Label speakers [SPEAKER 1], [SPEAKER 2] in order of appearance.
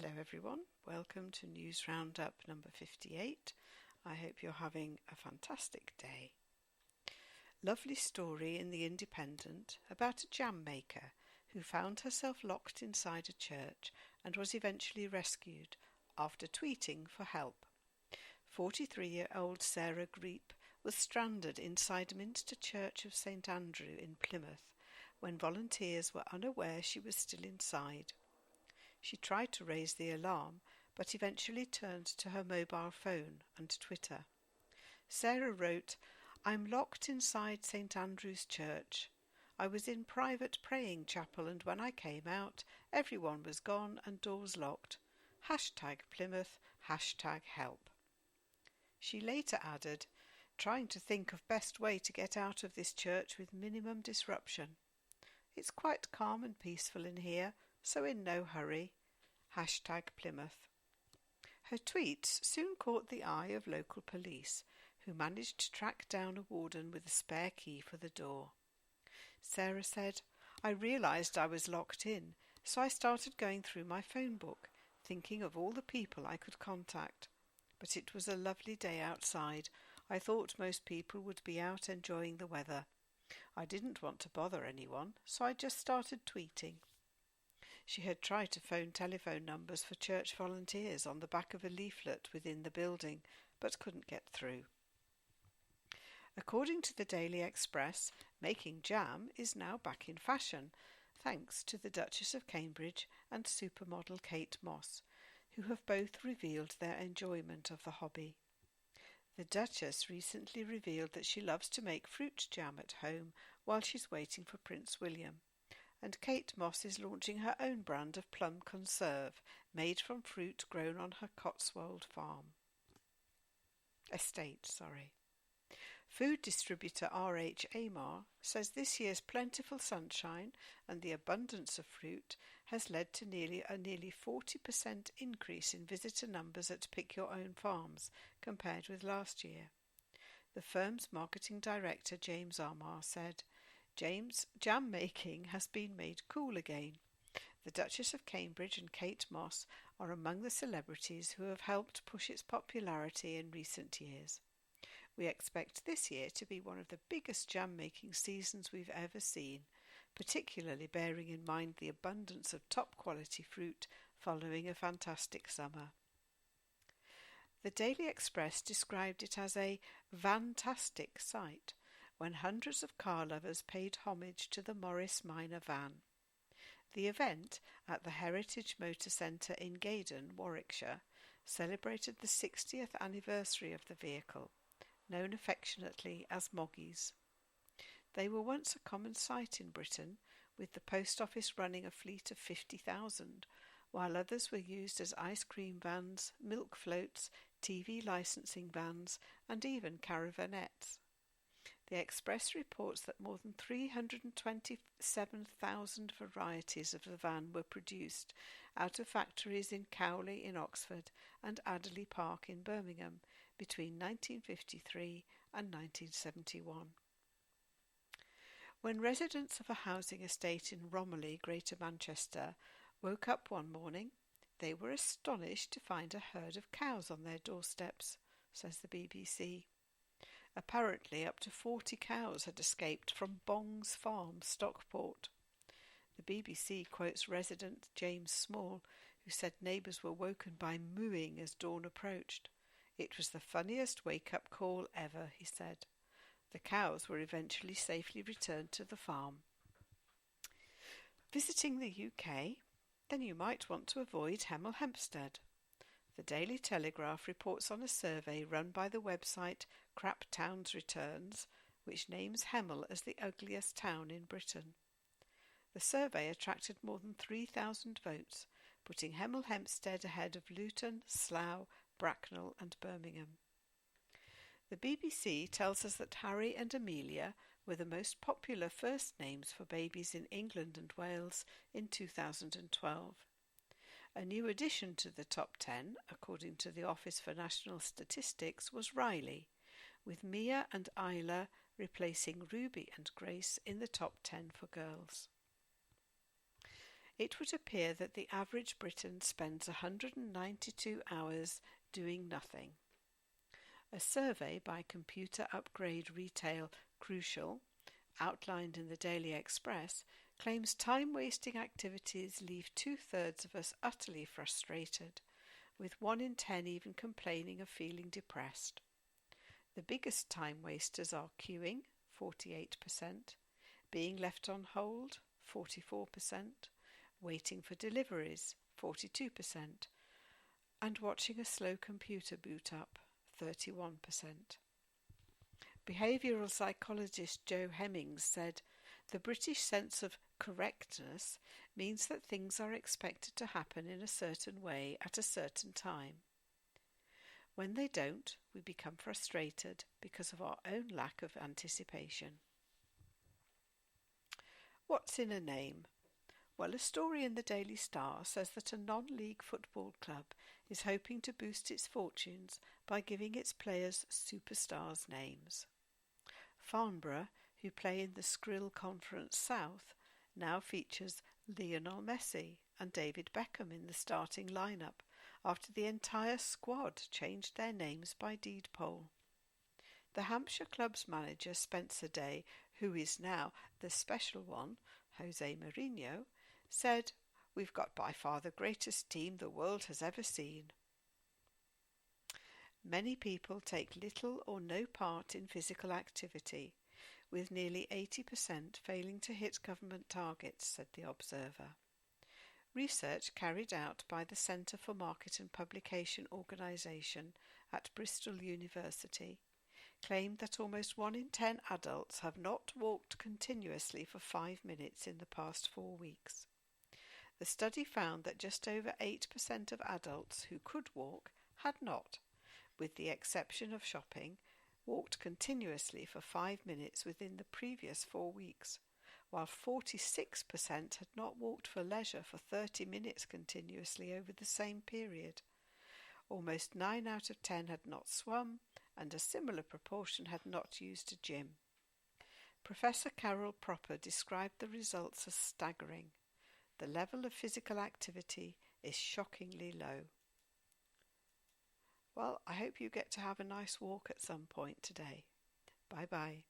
[SPEAKER 1] Hello everyone, welcome to News Roundup number 58. I hope you're having a fantastic day. Lovely story in The Independent about a jam maker who found herself locked inside a church and was eventually rescued after tweeting for help. 43-year-old Sarah Greep was stranded inside Minster Church of St Andrew in Plymouth when volunteers were unaware she was still inside. She tried to raise the alarm, but eventually turned to her mobile phone and Twitter. Sarah wrote, "I'm locked inside St Andrew's Church. I was in private praying chapel and when I came out, everyone was gone and doors locked. #Plymouth, #help." She later added, "Trying to think of best way to get out of this church with minimum disruption. It's quite calm and peaceful in here, so in no hurry. #Plymouth. Her tweets soon caught the eye of local police, who managed to track down a warden with a spare key for the door. Sarah said, "I realised I was locked in, so I started going through my phone book, thinking of all the people I could contact. But it was a lovely day outside. I thought most people would be out enjoying the weather. I didn't want to bother anyone, so I just started tweeting." She had tried to phone telephone numbers for church volunteers on the back of a leaflet within the building, but couldn't get through. According to the Daily Express, making jam is now back in fashion, thanks to the Duchess of Cambridge and supermodel Kate Moss, who have both revealed their enjoyment of the hobby. The Duchess recently revealed that she loves to make fruit jam at home while she's waiting for Prince William. And Kate Moss is launching her own brand of plum conserve, made from fruit grown on her Cotswold estate. Food distributor R.H. Amar says this year's plentiful sunshine and the abundance of fruit has led to nearly 40% increase in visitor numbers at Pick Your Own Farms compared with last year. The firm's marketing director James Amar said, "Jam making has been made cool again. The Duchess of Cambridge and Kate Moss are among the celebrities who have helped push its popularity in recent years. We expect this year to be one of the biggest jam making seasons we've ever seen, particularly bearing in mind the abundance of top quality fruit following a fantastic summer." The Daily Express described it as a "vantastic sight" when hundreds of car lovers paid homage to the Morris Minor van. The event at the Heritage Motor Centre in Gaydon, Warwickshire, celebrated the 60th anniversary of the vehicle, known affectionately as Moggies. They were once a common sight in Britain, with the post office running a fleet of 50,000, while others were used as ice cream vans, milk floats, TV licensing vans, and even caravanettes. The Express reports that more than 327,000 varieties of the van were produced out of factories in Cowley in Oxford and Adderley Park in Birmingham between 1953 and 1971. When residents of a housing estate in Romiley, Greater Manchester, woke up one morning, they were astonished to find a herd of cows on their doorsteps, says the BBC. Apparently up to 40 cows had escaped from Bong's Farm, Stockport. The BBC quotes resident James Small, who said neighbours were woken by mooing as dawn approached. "It was the funniest wake-up call ever," he said. The cows were eventually safely returned to the farm. Visiting the UK? Then you might want to avoid Hemel Hempstead. The Daily Telegraph reports on a survey run by the website Crap Towns Returns, which names Hemel as the ugliest town in Britain. The survey attracted more than 3,000 votes, putting Hemel Hempstead ahead of Luton, Slough, Bracknell and Birmingham. The BBC tells us that Harry and Amelia were the most popular first names for babies in England and Wales in 2012. A new addition to the top 10, according to the Office for National Statistics, was Riley, with Mia and Isla replacing Ruby and Grace in the top 10 for girls. it would appear that the average Briton spends 192 hours doing nothing. A survey by Computer Upgrade Retail Crucial, outlined in the Daily Express, claims time-wasting activities leave 2/3 of us utterly frustrated, with 1 in 10 even complaining of feeling depressed. The biggest time wasters are queuing, 48%, being left on hold, 44%, waiting for deliveries, 42%, and watching a slow computer boot up, 31%. Behavioural psychologist Joe Hemmings said, "The British sense of correctness means that things are expected to happen in a certain way at a certain time. When they don't, we become frustrated because of our own lack of anticipation." What's in a name? Well, a story in the Daily Star says that a non-league football club is hoping to boost its fortunes by giving its players superstars' names. Farnborough, who play in the Skrill Conference South, now features Lionel Messi and David Beckham in the starting lineup after the entire squad changed their names by deed poll. The Hampshire club's manager Spencer Day, who is now the special one, Jose Mourinho, said, "We've got by far the greatest team the world has ever seen." Many people take little or no part in physical activity, with nearly 80% failing to hit government targets, said the Observer. Research carried out by the Centre for Market and Publication Organisation at Bristol University claimed that almost 1 in 10 adults have not walked continuously for 5 minutes in the past 4 weeks. The study found that just over 8% of adults who could walk had not, with the exception of shopping, walked continuously for 5 minutes within the previous 4 weeks, while 46% had not walked for leisure for 30 minutes continuously over the same period. Almost 9 out of 10 had not swum, and a similar proportion had not used a gym. Professor Carol Proper described the results as staggering. The level of physical activity is shockingly low. Well, I hope you get to have a nice walk at some point today. Bye-bye.